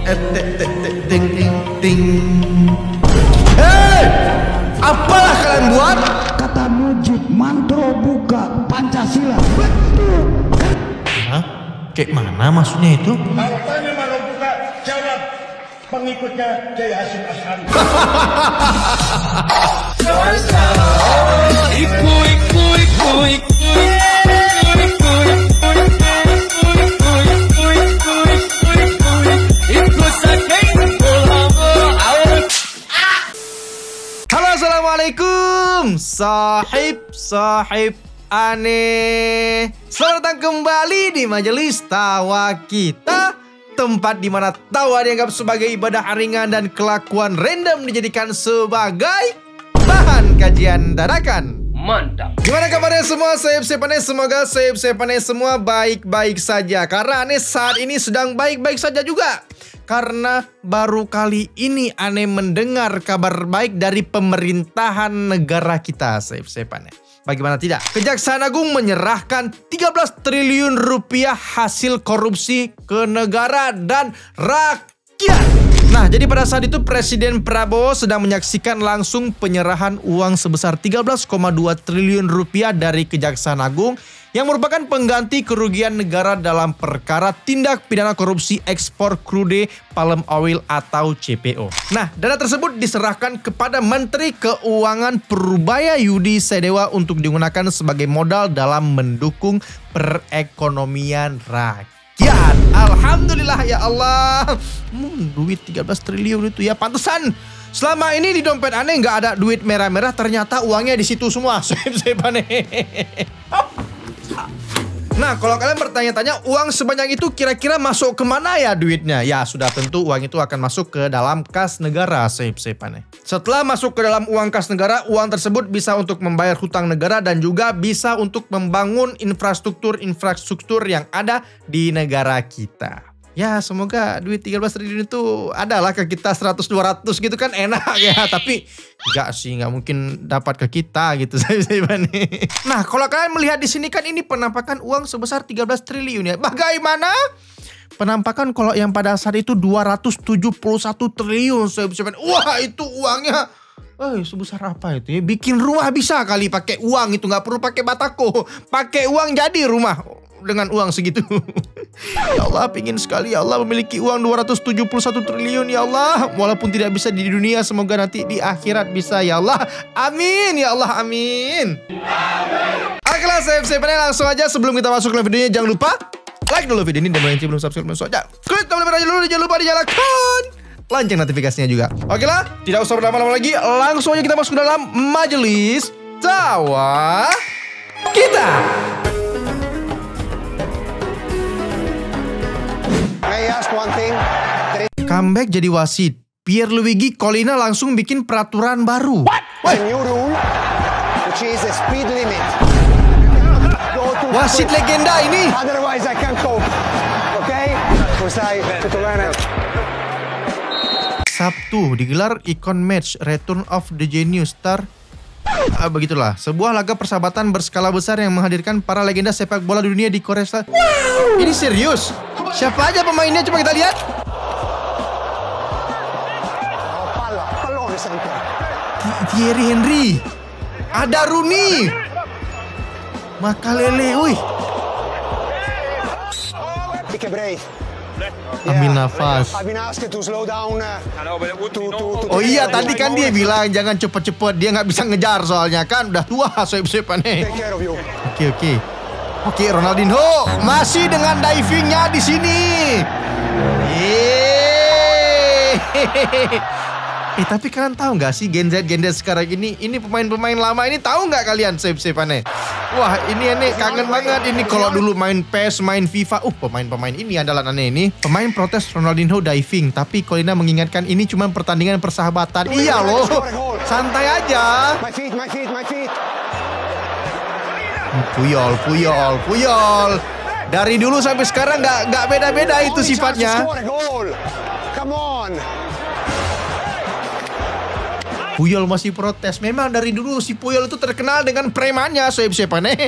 Ting ting ting. Hei, apalah kalian buat? Kata Mujib, mantro buka Pancasila. Betul. Hah? Kayak mana maksudnya itu? Katanya mau buka jawab pengikutnya Kiai Hasyim Asy'ari. Halo, assalamualaikum, sahib aneh. Selamat datang kembali di Majelis Tawa Kita, tempat di mana tawa dianggap sebagai ibadah ringan dan kelakuan random dijadikan sebagai bahan kajian dadakan. Mantap. Gimana kabarnya semua, sahib aneh? Semoga sahib aneh semua baik-baik saja. Karena aneh saat ini sedang baik-baik saja juga. Karena baru kali ini aneh mendengar kabar baik dari pemerintahan negara kita, sahib aneh. Bagaimana tidak? Kejaksaan Agung menyerahkan 13 triliun rupiah hasil korupsi ke negara dan rakyat. Nah, jadi pada saat itu Presiden Prabowo sedang menyaksikan langsung penyerahan uang sebesar 13,2 triliun rupiah dari Kejaksaan Agung yang merupakan pengganti kerugian negara dalam perkara tindak pidana korupsi ekspor crude palm oil atau CPO. Nah, dana tersebut diserahkan kepada Menteri Keuangan Purubaya Yudi Sedewa untuk digunakan sebagai modal dalam mendukung perekonomian rakyat. Alhamdulillah ya Allah. Duit 13 triliun itu ya, pantesan selama ini di dompet aneh nggak ada duit merah-merah, ternyata uangnya di situ semua. Sahib aneh. Nah, kalau kalian bertanya-tanya uang sebanyak itu kira-kira masuk kemana ya duitnya? Ya sudah tentu uang itu akan masuk ke dalam kas negara, sahib aneh. Setelah masuk ke dalam uang kas negara, uang tersebut bisa untuk membayar hutang negara dan juga bisa untuk membangun infrastruktur yang ada di negara kita. Ya semoga duit 13 triliun itu adalah ke kita 100-200 gitu kan enak ya. Tapi enggak sih, nggak mungkin dapat ke kita gitu. Nah, kalau kalian melihat di sini kan ini penampakan uang sebesar 13 triliun ya. Bagaimana penampakan kalau yang pada saat itu 271 triliun. Wah, itu uangnya sebesar apa itu ya? Bikin rumah bisa kali pakai uang itu, nggak perlu pakai batako. Pakai uang jadi rumah dengan uang segitu. Ya Allah, pingin sekali ya Allah memiliki uang 271 triliun ya Allah. Walaupun tidak bisa di dunia, semoga nanti di akhirat bisa ya Allah. Amin ya Allah, amin. Okelah, sahib aneh, langsung aja sebelum kita masuk ke videonya jangan lupa like dulu video ini dan yang belum subscribe langsung aja klik tombol merah dulu, jangan lupa dinyalakan lonceng notifikasinya juga. Okelah, tidak usah berlama-lama lagi, langsung aja kita masuk ke dalam Majelis Tawa Kita. Comeback jadi wasit, Pierluigi Collina langsung bikin peraturan baru. Wasit legenda ini. Sabtu digelar Icon Match Return of the Genius Star. Begitulah, sebuah laga persahabatan berskala besar yang menghadirkan para legenda sepak bola dunia di Korea Selatan. Ini serius? Siapa aja pemainnya? Coba kita lihat. Thierry Henry, ada Rooney, Makalele, ambil nafas. Oh iya, tadi kan dia bilang jangan cepet-cepet, dia nggak bisa ngejar soalnya kan udah tua sahib aneh. Oke, Ronaldinho masih dengan divingnya di sini. Tapi kalian tahu nggak sih Gen Z sekarang ini pemain-pemain lama ini, tahu nggak kalian sahib aneh? Wah, ini aneh kangen banget ini kalau dulu main PES, main FIFA. Pemain-pemain ini andalan aneh ini. Pemain protes Ronaldinho diving, tapi Collina mengingatkan ini cuma pertandingan persahabatan. Iya loh, santai aja. Puyol. Dari dulu sampai sekarang nggak beda-beda itu sifatnya. Puyol masih protes. Memang dari dulu si Puyol itu terkenal dengan premannya, sahib aneh.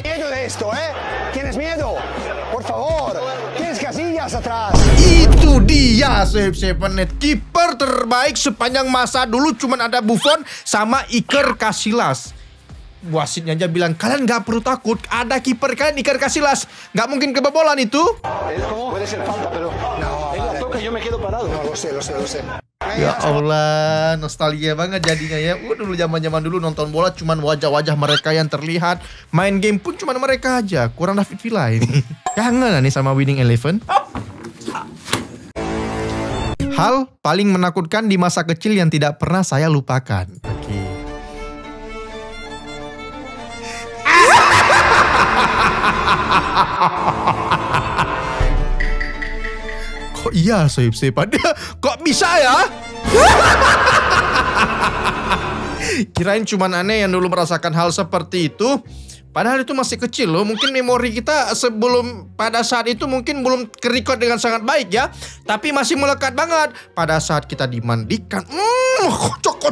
Itu dia Save7net, kiper terbaik sepanjang masa dulu cuman ada Buffon sama Iker Casillas. Wasitnya aja bilang, kalian gak perlu takut, ada kiper kalian Iker Casillas, gak mungkin kebobolan itu. Ya Allah, nostalgia banget jadinya ya. Dulu zaman-zaman dulu nonton bola cuman wajah-wajah mereka yang terlihat. Main game pun cuman mereka aja, kurang David Villa ini. Kangen nih sama Winning Eleven. Hal paling menakutkan di masa kecil yang tidak pernah saya lupakan. Oke. Kok iya Soib-Soiban? Kok bisa ya? Kirain cuman aneh yang dulu merasakan hal seperti itu. Padahal itu masih kecil loh. Mungkin memori kita sebelum pada saat itu mungkin belum kerekod dengan sangat baik ya. Tapi masih melekat banget. Pada saat kita dimandikan. Kocok.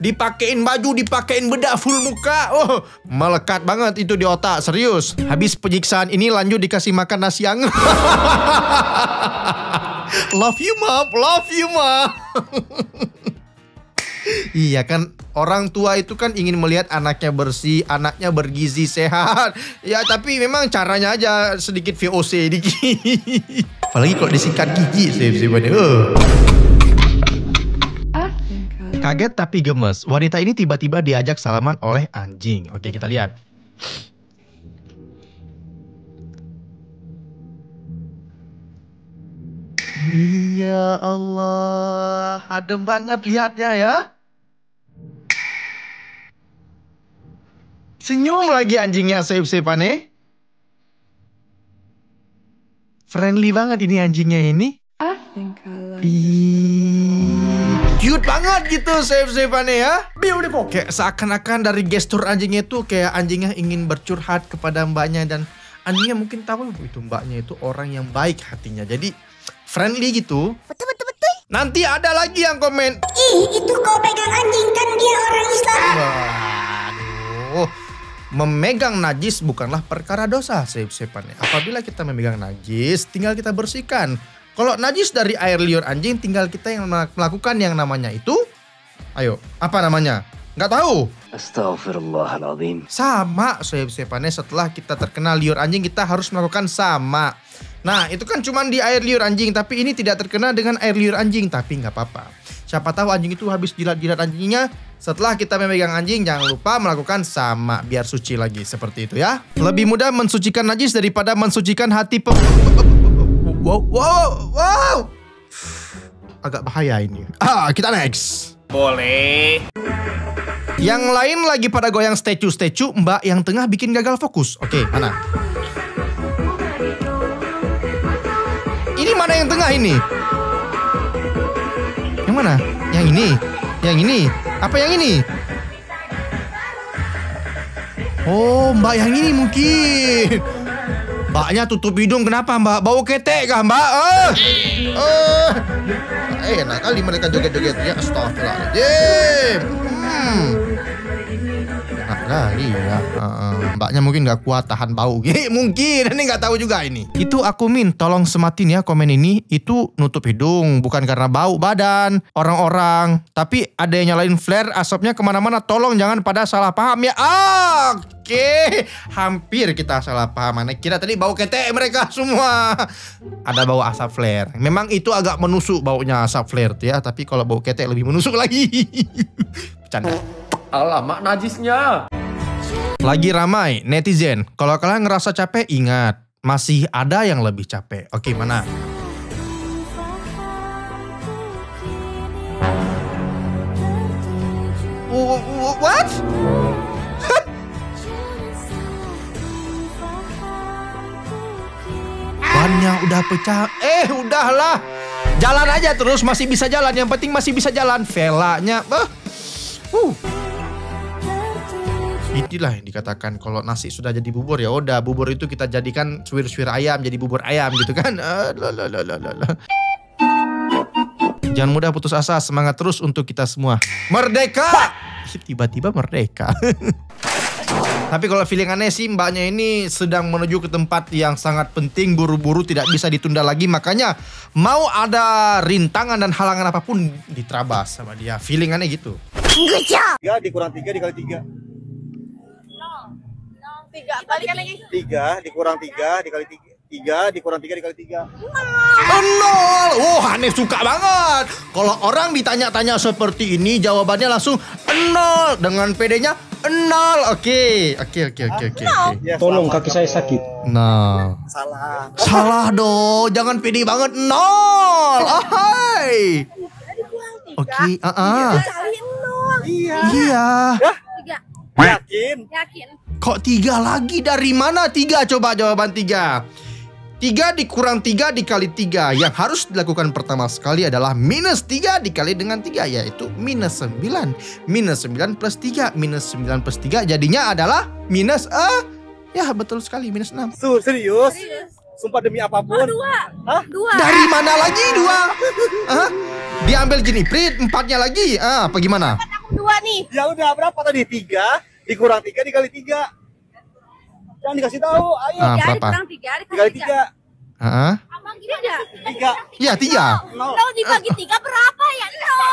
Dipakein baju, dipakein bedak full muka. Oh, melekat banget itu di otak. Serius. Habis penyiksaan ini lanjut dikasih makan nasi hangat. Love you mom. Iya kan, orang tua itu kan ingin melihat anaknya bersih, anaknya bergizi sehat. Ya tapi memang caranya aja sedikit VOC dikit. Apalagi kalau disingkat gigi Save7net. Kaget tapi gemes, wanita ini tiba-tiba diajak salaman oleh anjing. Oke, kita lihat. Ya Allah, adem banget lihatnya ya. Senyum lagi anjingnya Save7net. Friendly banget ini anjingnya ini. Cute banget gitu Save7net ya. Beautiful. Kayak seakan-akan dari gestur anjingnya itu kayak anjingnya ingin bercurhat kepada mbaknya. Dan anjingnya mungkin tahu itu mbaknya itu orang yang baik hatinya. Jadi friendly gitu. Betul. Nanti ada lagi yang komen. Ih, itu kau pegang anjing kan dia orang Islam. Waduh. Memegang najis bukanlah perkara dosa Save7net. Apabila kita memegang najis, tinggal kita bersihkan. Kalau najis dari air liur anjing, tinggal kita yang melakukan yang namanya itu. Ayo, apa namanya? Nggak tahu. Astagfirullahaladzim. Sama Save7net, setelah kita terkena liur anjing, kita harus melakukan sama. Nah, itu kan cuma di air liur anjing, tapi ini tidak terkena dengan air liur anjing, tapi nggak apa-apa. Siapa tahu anjing itu habis jilat-jilat anjingnya. Setelah kita memegang anjing, jangan lupa melakukan sama biar suci lagi seperti itu ya. Lebih mudah mensucikan najis daripada mensucikan hati Wow. Agak bahaya ini. Kita next. Boleh. Yang lain lagi pada goyang statue, mbak yang tengah bikin gagal fokus. Oke, mana? Ini mana yang tengah ini? Yang mana? Yang ini? Yang ini? Apa yang ini? Oh, mbak yang ini mungkin. Mbaknya tutup hidung, kenapa mbak? Bau ketek kah mbak? Enak kali mereka joget-joget ya. Astagfirullahaladzim. Enak kali ya. Mbaknya mungkin gak kuat tahan bau. Mungkin, ini gak tahu juga ini. Itu aku tolong sematin ya komen ini. Itu nutup hidung, bukan karena bau badan orang-orang. Tapi ada yang nyalain flare, asapnya kemana-mana. Tolong jangan pada salah paham ya. Oke, hampir kita salah paham. Kira tadi bau ketek mereka semua. Ada bau asap flare. Memang itu agak menusuk baunya asap flare ya. Tapi kalau bau ketek lebih menusuk lagi. Bercanda. Alamak najisnya. Lagi ramai netizen. Kalau kalian ngerasa capek, ingat masih ada yang lebih capek. Oke, mana? What? Bannya udah pecah. Udahlah. Jalan aja terus, masih bisa jalan. Yang penting masih bisa jalan. Velanya. Inilah yang dikatakan kalau nasi sudah jadi bubur ya udah, bubur itu kita jadikan suwir-suwir ayam jadi bubur ayam gitu kan. Jangan mudah putus asa, semangat terus untuk kita semua. Merdeka! Tiba-tiba merdeka. Tapi kalau feeling aneh sih mbaknya ini sedang menuju ke tempat yang sangat penting, buru-buru tidak bisa ditunda lagi. Makanya mau ada rintangan dan halangan apapun diterabas sama dia. Feeling aneh gitu. 3 dikurang 3 dikali 3. 3 balikan lagi. 3 dikurang 3 dikali 3. 3 dikurang 3 dikali 3. 0. Oh, aneh suka banget. Kalau orang ditanya-tanya seperti ini, jawabannya langsung 0 dengan PD-nya 0. Oke. Ya, Tolong kaki saya sakit. Nah, salah dong. Jangan PD banget 0. Hai. Oke, Iya. Yakin? Kok 3 lagi? Dari mana 3? Coba jawaban 3. 3 dikurang 3 dikali 3. Yang harus dilakukan pertama sekali adalah minus 3 dikali dengan 3, yaitu minus 9. Minus 9 plus 3. Minus 9 plus 3 jadinya adalah minus ya betul sekali, minus 6. Serius? Sumpah demi apapun. 2. Dari mana lagi 2? Diambil Jeniprit, 4-nya lagi. Apa gimana? 2 nih. Ya udah, berapa tadi? 3 dikurang 3 dikali 3. Jangan dikasih tahu, ayo. Berapa? Dikali 3. Abang gini enggak? 3. Ya 3. 0 dibagi 3 berapa ya?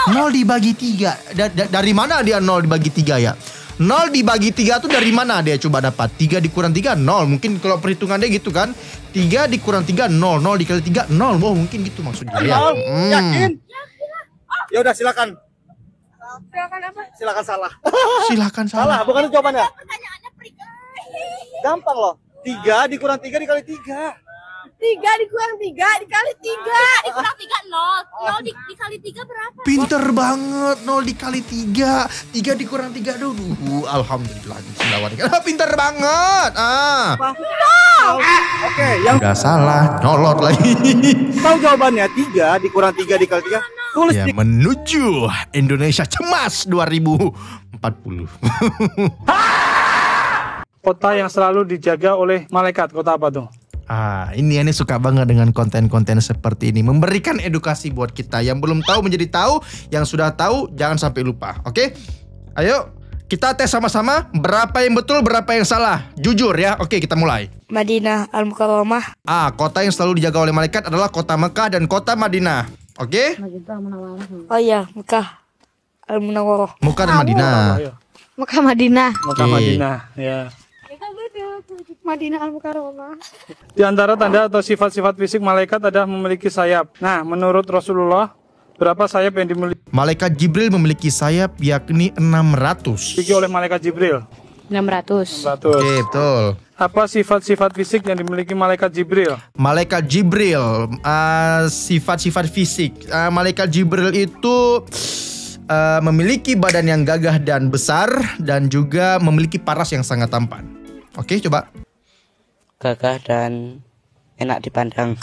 0 dibagi 3. Dari mana dia 0 dibagi 3 ya? 0 dibagi 3 tuh dari mana dia coba dapat? 3 dikurang 3 0. Mungkin kalau perhitungan dia gitu kan. 3 dikurang 3 0. 0 dikali 3 0. Oh, mungkin gitu maksudnya ya. Yakin? Ya udah, silakan. Silakan apa? Silakan salah. Silakan Salah, bukan itu jawabannya. Pertanyaannya perikai. Gampang loh. 3 dikurang 3 dikali 3. 3 dikurang 3 dikali 3. Dikurang 3 0. 0 dikali 3 berapa? Pinter banget. 0 dikali 3. 3 dikurang 3 dulu. Alhamdulillah. Pinter banget. Oke, yang Udah salah. Nolot lagi. tahu jawabannya 3 dikurang 3 dikali 3. Tulis Ya, di menuju Indonesia Cemas 2040. Kota yang selalu dijaga oleh malaikat, kota apa tuh? Ini suka banget dengan konten-konten seperti ini. Memberikan edukasi buat kita. Yang belum tahu menjadi tahu. Yang sudah tahu jangan sampai lupa. Oke? Ayo kita tes sama-sama. Berapa yang betul, berapa yang salah. Jujur ya. Oke, kita mulai. Madinah Al-Mukarramah. Kota yang selalu dijaga oleh malaikat adalah kota Mekah dan kota Madinah. Oke? Oh iya, Mekah Al-Munawwarah. Mekah dan Madinah. Mekah Madinah. Mekah Madinah, ya. Madinah Al-Mukarramah. Di antara tanda atau sifat-sifat fisik malaikat ada memiliki sayap. Nah, menurut Rasulullah, berapa sayap yang dimiliki Malaikat Jibril memiliki sayap yakni 600. oleh malaikat Jibril? 600. 100. Oke, betul. Apa sifat-sifat fisik yang dimiliki malaikat Jibril? Malaikat Jibril, sifat-sifat fisik. Malaikat Jibril itu memiliki badan yang gagah dan besar dan juga memiliki paras yang sangat tampan. Oke, coba. Gagah dan enak dipandang.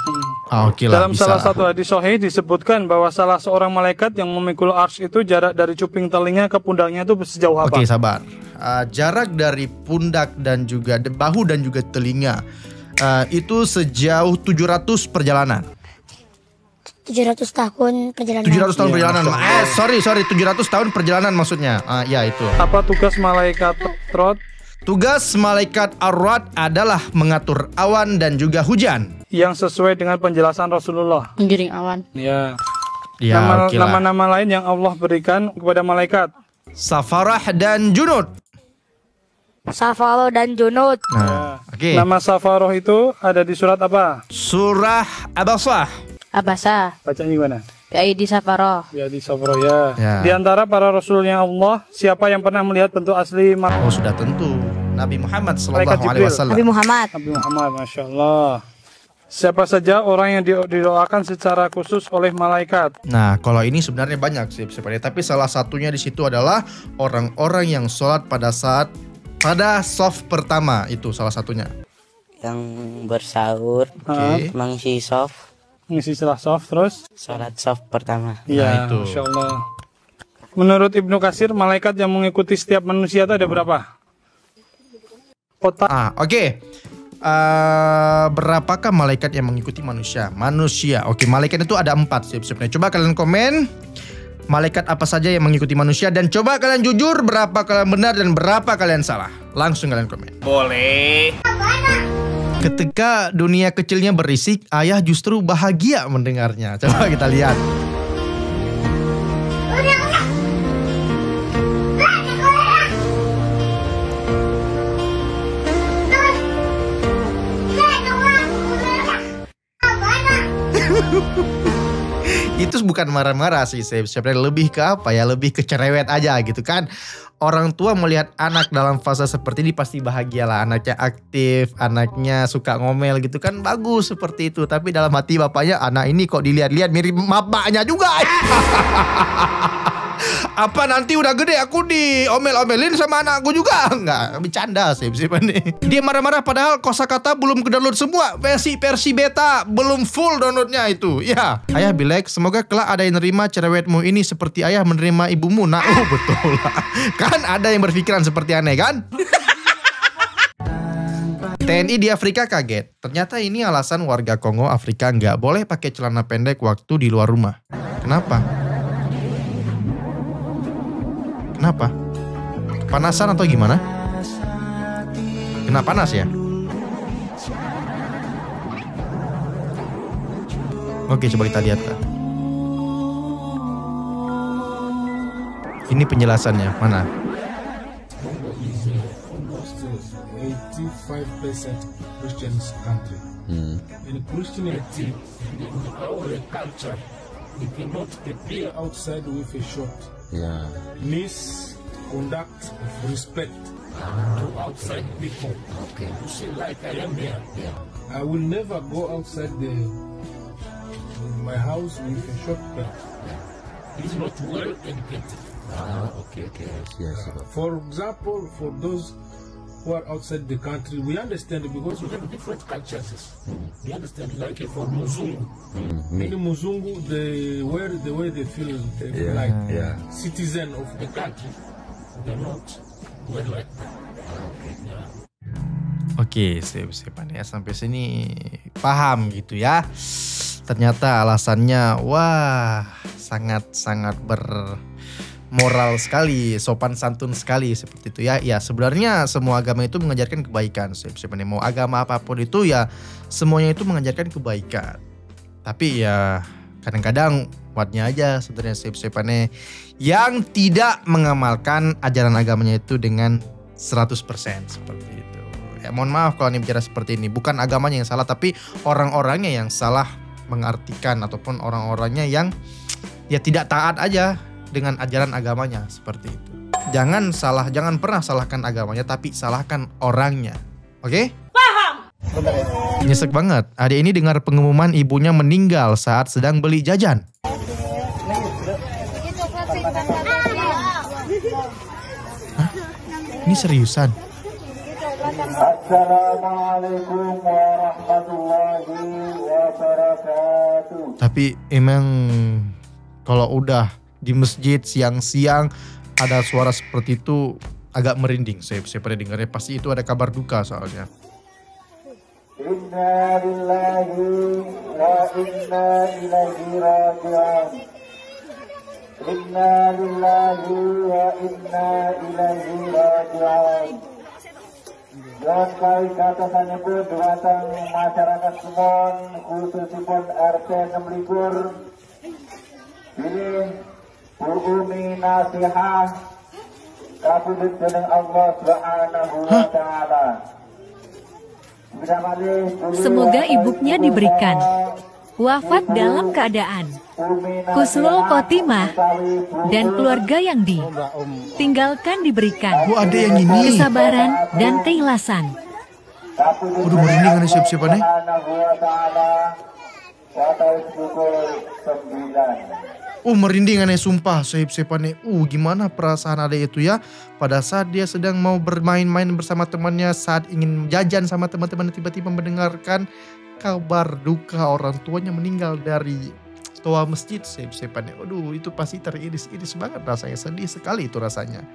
Oke lah, Dalam bisa. salah satu hadis sahih disebutkan bahwa salah seorang malaikat yang memikul arsy itu jarak dari cuping telinga ke pundaknya itu sejauh apa? Oke, sabar. Jarak dari pundak dan juga bahu dan juga telinga itu sejauh 700 perjalanan. 700 tahun perjalanan. 700 tahun perjalanan. Sorry, 700 tahun perjalanan maksudnya. Ya itu. Apa tugas malaikat Rod? Tugas malaikat Ar-Rad adalah mengatur awan dan juga hujan. Yang sesuai dengan penjelasan Rasulullah. Menggiring awan. Ya. Ya, oke lah. Nama-nama lain yang Allah berikan kepada malaikat. Safarah dan Junud. Safaro dan Junud. Nah, oke. Nama Safaroh itu ada di surat apa? Surah Abasah. Abasa. Bacanya gimana? Kaidi Safaro. Ya, di Safaroh ya. Ya. Di antara para rasulnya Allah, siapa yang pernah melihat bentuk asli Oh, sudah tentu. Nabi Muhammad sallallahu alaihi Nabi wasallam. Muhammad. Nabi Muhammad, Masya Allah. Siapa saja orang yang didoakan secara khusus oleh malaikat? Nah, kalau ini sebenarnya banyak sih sebenarnya, tapi salah satunya di situ adalah orang-orang yang sholat pada soft pertama, itu salah satunya. Yang bersahur, Oke. mengisi soft, Ngisi setelah soft terus? sholat soft pertama. Iya, itu. Masya Allah. Menurut Ibnu Katsir, malaikat yang mengikuti setiap manusia itu ada berapa? Kota. Oke. Berapakah malaikat yang mengikuti manusia? Oke, malaikat itu ada 4 sih sebenarnya. Coba kalian komen. Malaikat apa saja yang mengikuti manusia? Dan coba kalian jujur, berapa kalian benar dan berapa kalian salah. Langsung kalian komen. Boleh. Ketika dunia kecilnya berisik, ayah justru bahagia mendengarnya. Coba kita lihat. Itu bukan marah-marah sih, sebenarnya lebih ke apa ya, lebih ke cerewet aja gitu kan. Orang tua melihat anak dalam fase seperti ini pasti bahagia lah. Anaknya aktif, anaknya suka ngomel gitu kan, bagus seperti itu. Tapi dalam hati bapaknya, anak ini kok dilihat-lihat mirip bapaknya juga. Apa nanti udah gede aku diomel-omelin sama anakku juga? Enggak, bercanda sih nih. Dia marah-marah padahal kosakata belum ke-download semua. Versi beta belum full downloadnya itu. Ya, ayah bilek, semoga kelak ada yang nerima cerewetmu ini seperti ayah menerima ibumu. Nah, betul lah. Kan ada yang berpikiran seperti aneh kan? TNI di Afrika kaget. Ternyata ini alasan warga Kongo Afrika nggak boleh pakai celana pendek waktu di luar rumah. Kenapa? Kenapa? Panasan atau gimana? Kena panas ya? Oke, coba kita lihat lah. Ini penjelasannya, mana? 85% Christians country. In Christianity, our culture, we cannot appear outside with a short. Misconduct of respect to outside people. Okay. You see, like I am here. I will never go outside my house with a short pant. It's not well educated. Okay. Yes. For example, for those who are outside the country, we understand because we have different cultures. We understand, like for Muzungu. Many Muzungu, they wear the way they feel, like citizen of the country. They're not wear like that. Oke, sip ya, sampai sini paham gitu ya. Ternyata alasannya wah sangat bermoral sekali, sopan santun sekali seperti itu ya. Ya sebenarnya semua agama itu mengajarkan kebaikan. Sebenarnya mau agama apapun itu ya semuanya itu mengajarkan kebaikan. Tapi ya kadang-kadang kuatnya aja sebenarnya sebenarnya yang tidak mengamalkan ajaran agamanya itu dengan 100% seperti itu. Ya mohon maaf kalau ini bicara seperti ini. Bukan agamanya yang salah, tapi orang-orangnya yang salah mengartikan, ataupun orang-orangnya yang ya tidak taat aja dengan ajaran agamanya seperti itu. Jangan pernah salahkan agamanya, tapi salahkan orangnya. Oke? Paham. Nyesek banget. Adik ini dengar pengumuman ibunya meninggal saat sedang beli jajan. Hah? Ini seriusan? Assalamualaikum warahmatullahi wabarakatuh. Tapi emang kalau udah di masjid siang-siang ada suara seperti itu agak merinding. Saya pernah dengarnya, pasti itu ada kabar duka soalnya. Inna lillahi wa inna ilaihi raji'un. Inna lillahi wa inna ilaihi raji'un. Dan kali kata saya pun dumateng masyarakat semua, khususipun RT 6 ini berumi nasihah kabudut dengan Allah Subhanahu wa Ta'ala. Semoga ibunya diberikan wafat dalam keadaan husnul khotimah dan keluarga yang ditinggalkan diberikan kesabaran dan keikhlasan. Udah merinding kan siap-siap nih. Merinding aneh sumpah sehip-sepannya. Gimana perasaan adek itu ya pada saat dia sedang mau bermain-main bersama temannya, saat ingin jajan sama teman-teman, tiba-tiba mendengarkan kabar duka orang tuanya meninggal dari toa masjid sehip-sepannya. Aduh, itu pasti teriris-iris banget rasanya, sedih sekali itu rasanya.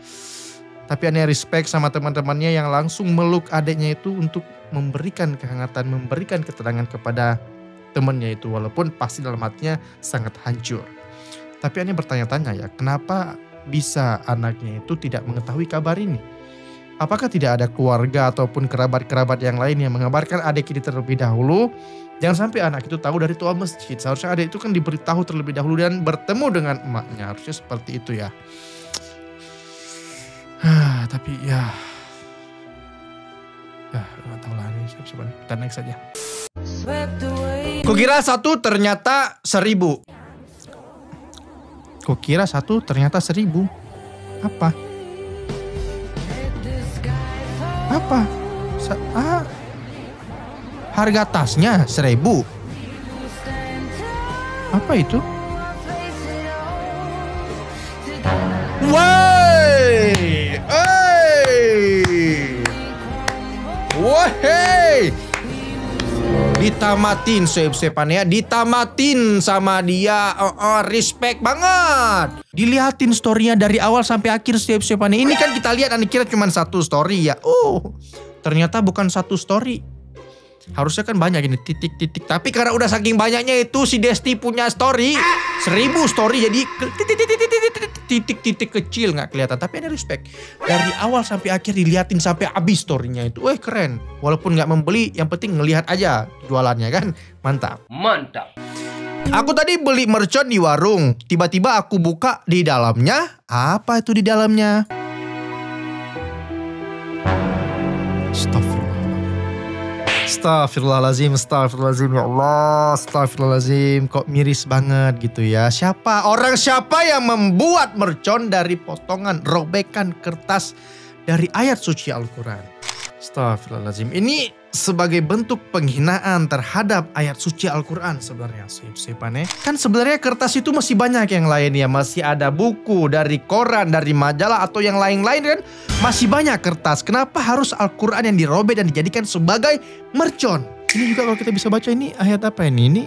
Tapi aneh respect sama teman-temannya yang langsung meluk adeknya itu untuk memberikan kehangatan, memberikan ketenangan kepada temannya itu, walaupun pasti dalam hatinya sangat hancur. Tapi Ane bertanya-tanya ya, kenapa bisa anaknya itu tidak mengetahui kabar ini? Apakah tidak ada keluarga ataupun kerabat-kerabat yang lain yang mengabarkan adik ini terlebih dahulu? Jangan sampai anak itu tahu dari tua masjid. Seharusnya adik itu kan diberitahu terlebih dahulu dan bertemu dengan emaknya. Harusnya seperti itu ya. Tapi ya nggak tahu lah nih siapa nih. Kita next saja. Kukira 1 ternyata 1000. Kukira 1 ternyata 1000. Apa? Harga tasnya 1000. Apa itu? Woi, ditamatin Soeb-Soeban ya, ditamatin sama dia, respect banget. Dilihatin storynya dari awal sampai akhir Soeb-Soeban. Ini kan kita lihat, Anda kira cuma 1 story ya. Ternyata bukan 1 story. Harusnya kan banyak ini titik-titik. Tapi karena udah saking banyaknya itu si Desti punya story 1000 story jadi titik-titik kecil nggak kelihatan. Tapi ada respect. Dari awal sampai akhir diliatin sampai habis storynya itu. Keren. Walaupun nggak membeli, yang penting ngelihat aja jualannya kan. Mantap. Mantap. Aku tadi beli mercon di warung. Tiba-tiba aku buka di dalamnya. Apa itu di dalamnya? Astagfirullahaladzim, ya Allah, astagfirullahaladzim, kok miris banget gitu ya. Orang siapa yang membuat mercon dari potongan robekan kertas dari ayat suci Al-Quran? Astagfirullahaladzim, ini sebagai bentuk penghinaan terhadap ayat suci Al-Quran sebenarnya. Kan sebenarnya kertas itu masih banyak yang lain ya. Masih ada buku dari koran, dari majalah atau yang lain-lain kan. Masih banyak kertas. Kenapa harus Al-Quran yang dirobek dan dijadikan sebagai mercon? Ini juga kalau kita bisa baca, ini ayat apa ini? Ini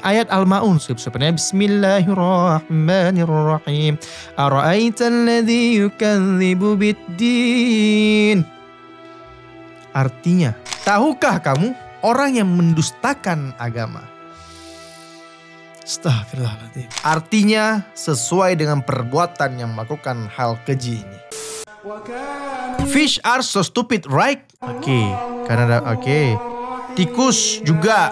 ayat Al-Ma'un sebenarnya. Bismillahirrahmanirrahim. Ara'aital ladzi yukadzibu biddin. Artinya, tahukah kamu orang yang mendustakan agama? Astagfirullahaladzim. Artinya, sesuai dengan perbuatan yang melakukan hal keji ini. Fish are so stupid, right? Oke. Tikus juga.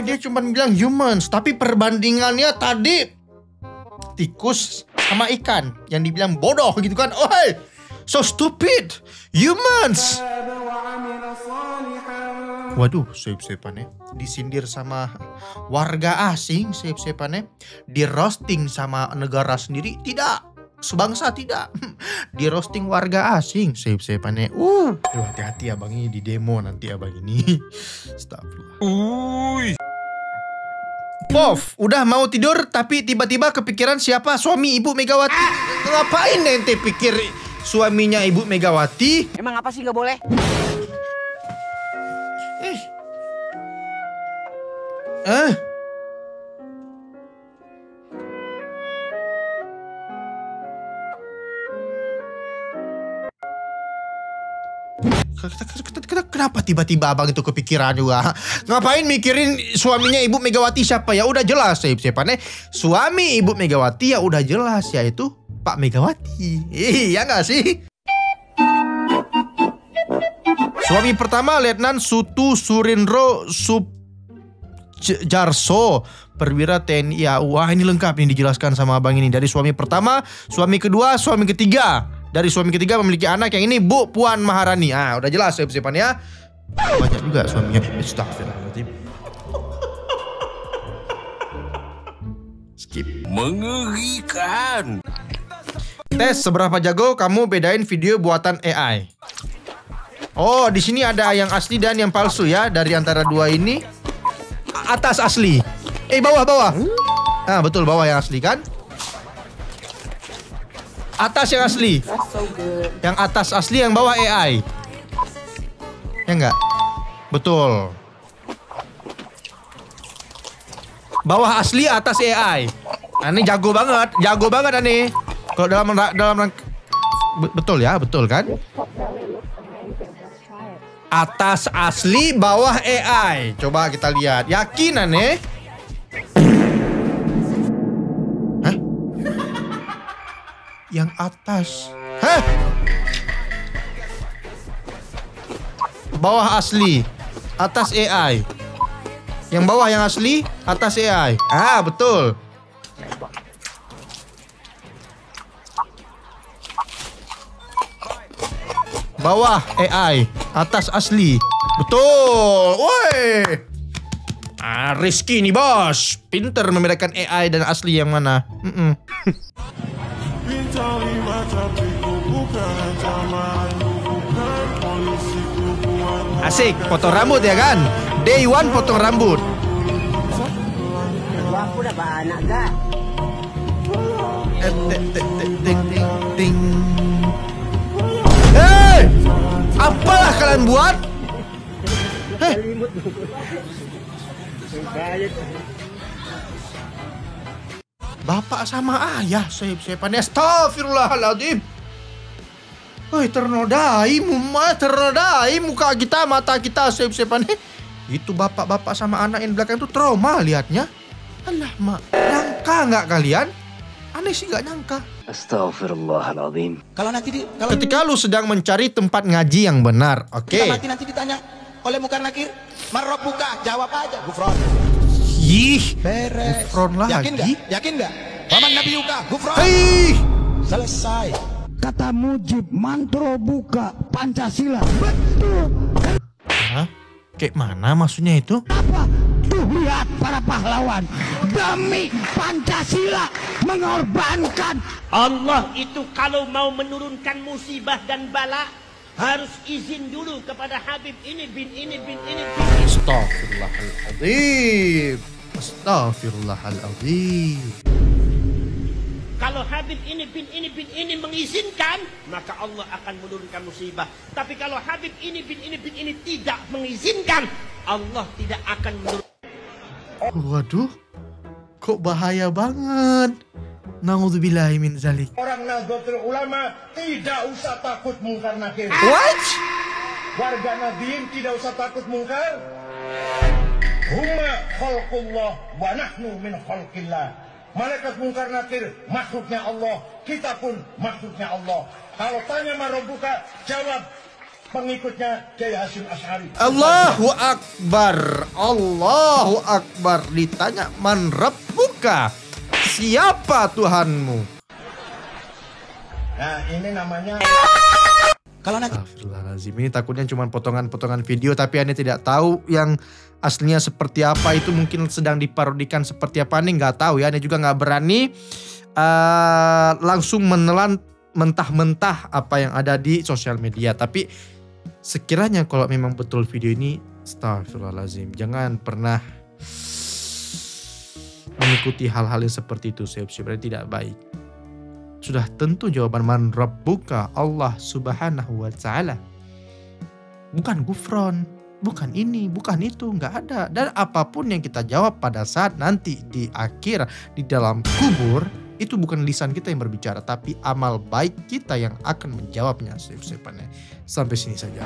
Dia cuma bilang humans, tapi perbandingannya tadi tikus sama ikan yang dibilang bodoh gitu kan. So stupid, humans. Waduh, Soeb-Soeban ya, disindir sama warga asing, Soeb-Soeban ya, di roasting sama negara sendiri, tidak. Sebangsa tidak. Di roasting warga asing, Soeb-Soeban ya. Hati-hati abang ini di demo nanti abang ini. Astagfirullah. Pov, udah mau tidur tapi tiba-tiba kepikiran siapa suami Ibu Megawati. Ngapain ente pikir suaminya Ibu Megawati? Emang apa sih nggak boleh? Kenapa tiba-tiba abang itu kepikiran juga? Ngapain mikirin suaminya Ibu Megawati siapa? Ya udah jelas Soeb-Soeban. Suami Ibu Megawati ya udah jelas, yaitu Pak Megawati. Iya gak sih? Suami pertama Letnan Sutu Surindro Subjarso, perwira TNI AU. Wah, ini lengkap ini dijelaskan sama abang ini. Dari suami pertama, suami kedua, suami ketiga. Dari suami ketiga memiliki anak, yang ini Bu Puan Maharani. Udah jelas Soeb-Soeban ya. Banyak juga suaminya. Astagfirullahaladzim. Skip. Mengerikan. Tes seberapa jago kamu bedain video buatan AI. Oh, di sini ada yang asli dan yang palsu ya. Dari antara dua ini, atas asli. Bawah. Betul, bawah yang asli kan? Atas yang asli. Yang atas asli, yang bawah AI. Ya enggak? Betul. Bawah asli, atas AI. Ani jago banget Ani. Kalau dalam betul ya, betul kan? Atas asli, bawah AI. Coba kita lihat. Yakin Ani? Hah? Yang atas. Hah? Bawah asli, atas AI. Yang bawah yang asli, atas AI. Ah, betul. Bawah AI, atas asli. Betul. Woi. Rizky nih bos. Pinter membedakan AI dan asli yang mana. Asik, potong rambut ya kan? Day one potong rambut. Aku udah banyak gak? Ting. Hei! Apalah kalian buat? Hei! Bapak sama ayah, saya astagfirullahaladzim. Woi, ternodai muka kita, mata kita, sep-sepan. Itu bapak-bapak sama anak yang belakang itu trauma lihatnya. Alah, mak, nyangka nggak kalian? Aneh sih nggak nyangka. Astaghfirullahaladzim. Kalau nanti Ketika lu sedang mencari tempat ngaji yang benar, oke. nanti ditanya oleh Munkar Nakir, Marrabbuka, jawab aja, Gufron. Yih, beres. Gufron lagi. Yakin nggak? Waman Nabiyuka, Gufron. Hei, selesai. Kata Mujib, mantro buka Pancasila. Betul. Hah? Kayak mana maksudnya itu? Apa? Tuh lihat para pahlawan demi Pancasila mengorbankan. Allah itu kalau mau menurunkan musibah dan bala harus izin dulu kepada Habib ini bin ini bin ini bin. Astagfirullahaladzim. Astagfirullahaladzim. Kalau Habib ini bin ini bin ini mengizinkan, maka Allah akan menurunkan musibah. Tapi kalau Habib ini bin ini bin ini tidak mengizinkan, Allah tidak akan menurunkan. Waduh, kok bahaya banget. Na'udzubillahi min zalik. Orang Nahdlatul Ulama tidak usah takut Munkar Nakir. What? Warga Nahdien tidak usah takut mungkar. Huma khalqullah wa nahnu min khalqillah. Malaikat Munkar Nakir makhluknya Allah, kita pun makhluknya Allah. Kalau tanya Marrabbuka, jawab pengikutnya Kiai Hasyim Asy'ari. Allahu Akbar. Allahu Akbar. Ditanya man rabbuka, siapa Tuhanmu? Nah, ini namanya Kalau nanti Astagfirullahaladzim, ini takutnya cuma potongan-potongan video tapi Anda tidak tahu yang aslinya seperti apa. Itu mungkin sedang diparodikan seperti apa, nih nggak tahu ya. Anda juga nggak berani langsung menelan mentah-mentah apa yang ada di sosial media. Tapi sekiranya kalau memang betul video ini, astagfirullahaladzim, jangan pernah mengikuti hal-hal yang seperti itu. Sebenarnya tidak baik. Sudah tentu jawaban man rabbuka, Allah subhanahu wa ta'ala. Bukan Gufron, bukan ini, bukan itu, nggak ada. Dan apapun yang kita jawab pada saat nanti di akhir, di dalam kubur, itu bukan lisan kita yang berbicara, tapi amal baik kita yang akan menjawabnya. Sampai sini saja.